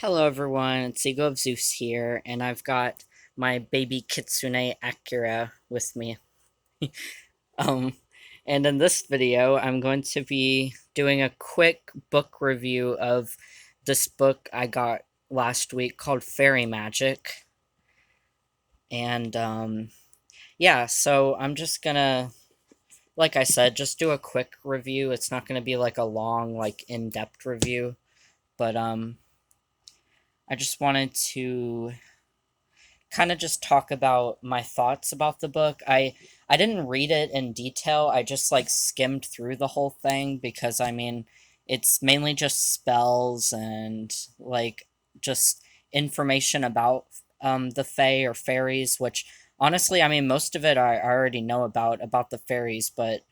Hello everyone, it's Ego of Zeus here, and I've got my baby Kitsune Akira with me. Um, and in this video, I'm going to be doing a quick book review of this book I got last week called Fairy Magick. And yeah, so I'm just gonna, like I said, just do a quick review. It's not gonna be like a long, like in-depth review, but I just wanted to kind of just talk about my thoughts about the book. I didn't read it in detail. I just like skimmed through the whole thing because I mean, it's mainly just spells and like just information about the fae or fairies, which honestly, I mean, most of it I already know about the fairies, but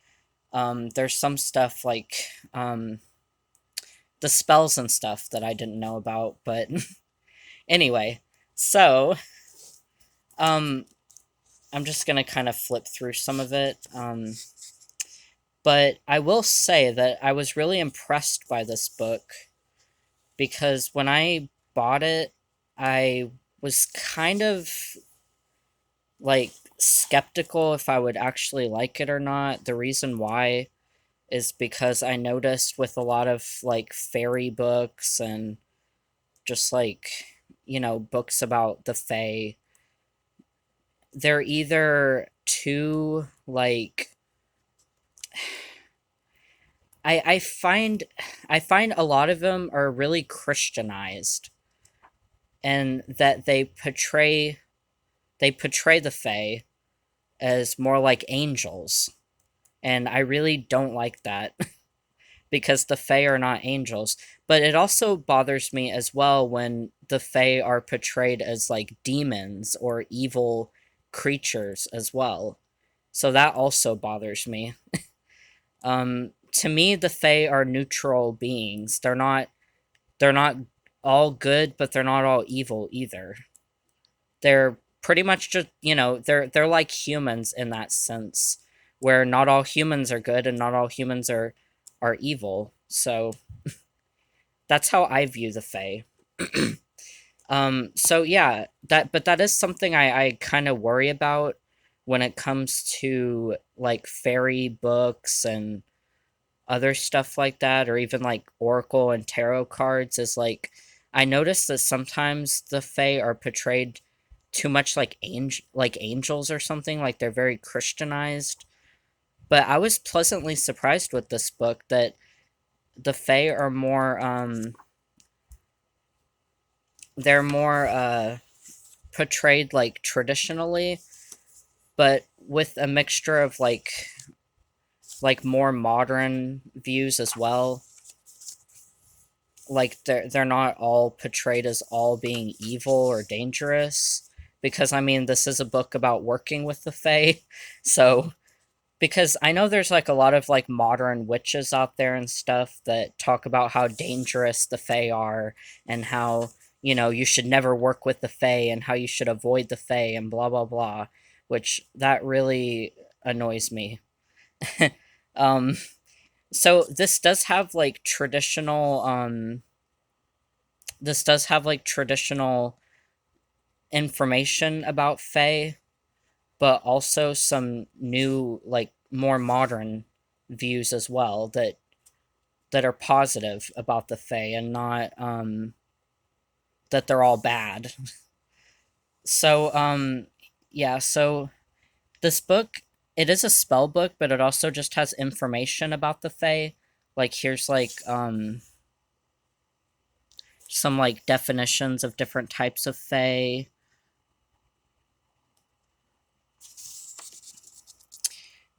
there's some stuff like um the spells and stuff that I didn't know about, but anyway, so um I'm just gonna kind of flip through some of it. But I will say that I was really impressed by this book because when I bought it, I was kind of like skeptical if I would actually like it or not. The reason why is because I noticed with a lot of like fairy books and just like, books about the fae, they're either too like I find a lot of them are really Christianized, and that they portray the Fae as more like angels, and I really don't like that because the Fae are not angels. But it also bothers me as well when the Fae are portrayed as like demons or evil creatures as well. So that also bothers me. To me, the Fae are neutral beings. They're not all good, but they're not all evil either. They're pretty much just, they're like humans in that sense, where not all humans are good and not all humans are evil. So that's how I view the Fae. So yeah, that is something I kind of worry about when it comes to like fairy books and other stuff like that, or even like oracle and tarot cards, is like I noticed that sometimes the fae are portrayed too much like angels or something, like they're very Christianized. But I was pleasantly surprised with this book that the fae are more they're more portrayed like traditionally, but with a mixture of like more modern views as well. Like they're not all portrayed as all being evil or dangerous, because I mean this is a book about working with the fae. So because I know there's like a lot of like modern witches out there and stuff that talk about how dangerous the fae are, and how you should never work with the fae and how you should avoid the fae and blah blah blah, which that really annoys me. um so this does have like traditional information about Fae, but also some new, like more modern views as well that are positive about the Fae, and not that they're all bad. So yeah, so this book, it is a spell book, but it also just has information about the Fae. Like here's like some like definitions of different types of Fae.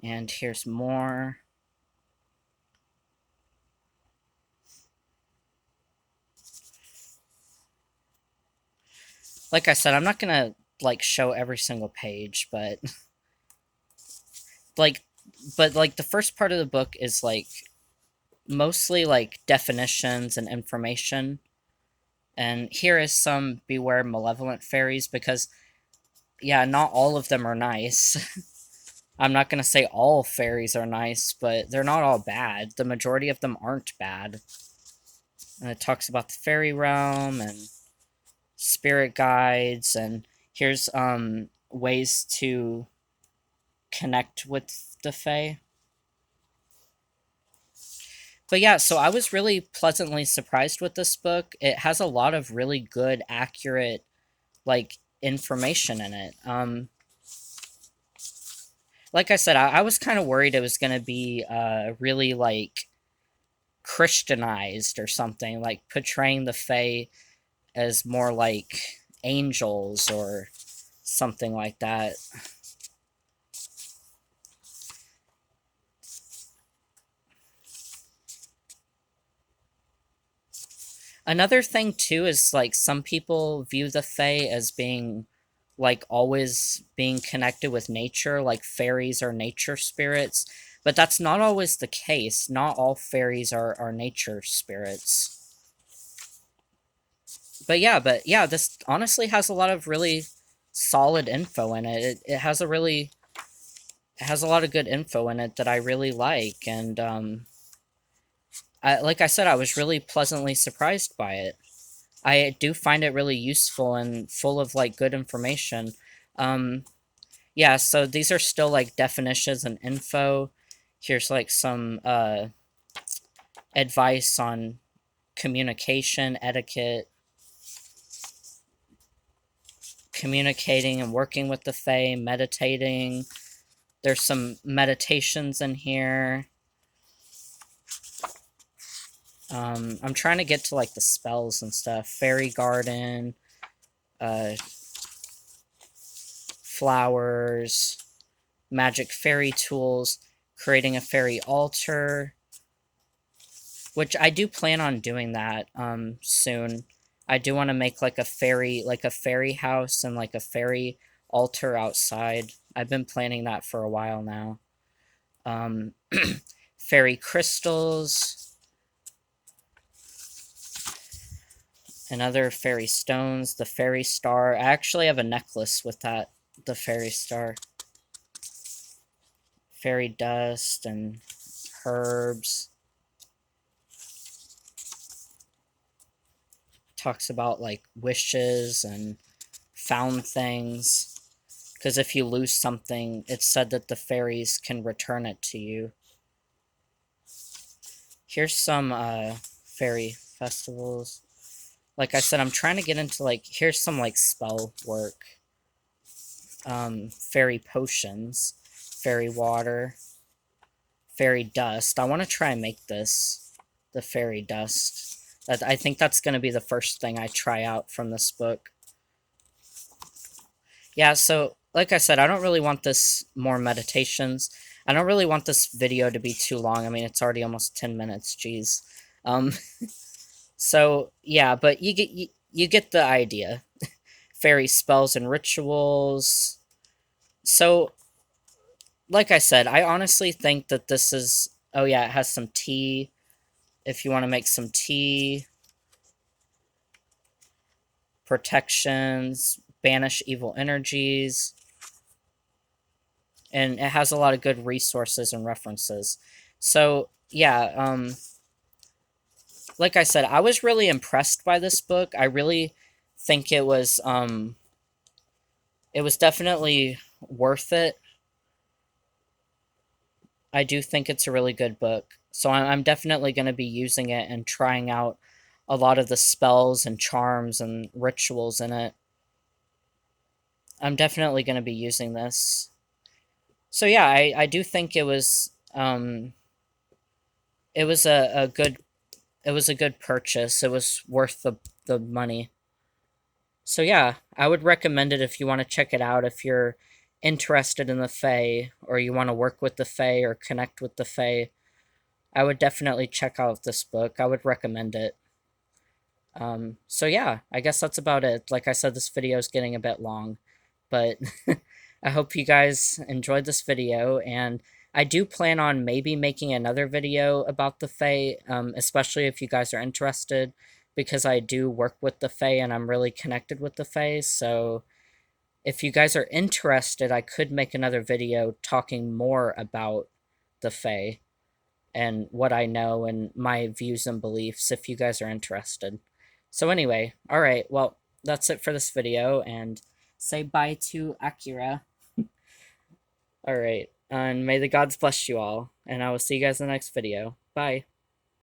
And here's more. Like I said, I'm not gonna like show every single page, but like like the first part of the book is like mostly like definitions and information. And here is some beware malevolent fairies, because yeah, not all of them are nice. I'm not gonna say all fairies are nice, but they're not all bad. The majority of them aren't bad. And it talks about the fairy realm and spirit guides, and here's ways to connect with the Fae. But yeah, so I was really pleasantly surprised with this book. It has a lot of really good, accurate, like, information in it. Like I said, I was kind of worried it was going to be really, like, Christianized or something, like portraying the Fae as more like angels or something like that. Another thing too is like some people view the Fae as being like always being connected with nature, like fairies are nature spirits, but that's not always the case. Not all fairies are nature spirits. But yeah, this honestly has a lot of really solid info in it. It has a really it has a lot of good info in it that I really like, and like I said, I was really pleasantly surprised by it. I do find it really useful and full of like good information. Um, yeah, so these are still like definitions and info. Here's like some advice on communication, etiquette, communicating and working with the Fae, meditating. There's some meditations in here. I'm trying to get to like the spells and stuff. Fairy garden, uh, flowers, magic fairy tools, creating a fairy altar, which I do plan on doing that soon. I do want to make like a fairy house and like a fairy altar outside. I've been planning that for a while now. Um, fairy crystals and other fairy stones. The fairy star. I actually have a necklace with that. The fairy star. Fairy dust and herbs. Talks about like wishes and found things, because if you lose something, it's said that the fairies can return it to you. Here's some fairy festivals. Like I said, I'm trying to get into like, here's some like spell work. Fairy potions, fairy water, fairy dust. I want to try and make this, the fairy dust. I think that's going to be the first thing I try out from this book. Yeah, so like I said, I don't really want this more meditations. I don't really want this video to be too long. I mean, it's already almost 10 minutes, jeez. Um, so yeah, but you get the idea. Fairy spells and rituals. So, like I said, I honestly think that this is, oh yeah, it has some tea. If you want to make some tea, protections, banish evil energies, and it has a lot of good resources and references. So yeah, like I said, I was really impressed by this book. I really think it was definitely worth it. I do think it's a really good book. So I'm definitely going to be using it and trying out a lot of the spells and charms and rituals in it. I'm definitely going to be using this. So yeah, I do think it was a good it was a good purchase. It was worth the money. So yeah, I would recommend it if you want to check it out, if you're interested in the Fae or you want to work with the Fae or connect with the Fae. I would definitely check out this book. I would recommend it. So yeah, I guess that's about it. Like I said, this video is getting a bit long, but I hope you guys enjoyed this video, and I do plan on maybe making another video about the Fae, especially if you guys are interested, because I do work with the Fae and I'm really connected with the Fae, so if you guys are interested, I could make another video talking more about the Fae and what I know and my views and beliefs if you guys are interested. So anyway, all right, well, that's it for this video, and say bye to Akira. Alright, and may the gods bless you all, and I will see you guys in the next video. Bye.